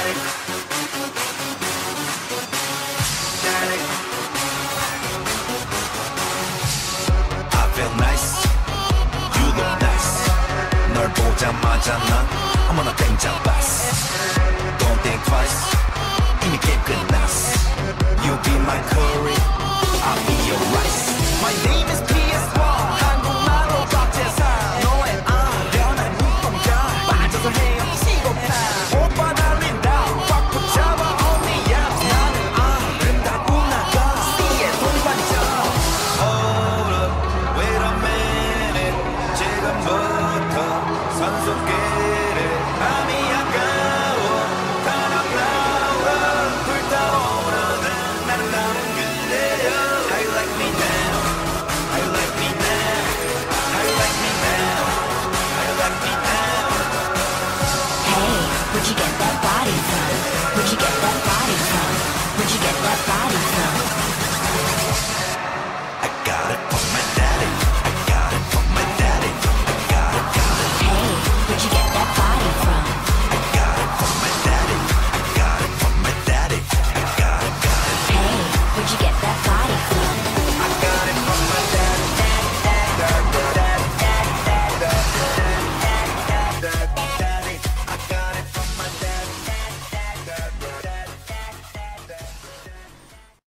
I feel nice, you look nice. 널 보자마자 난 I'm on a danger bus. Don't think twice, 이미 게임 끝났어. You be my curry, I'll be your rice. My name is PS1.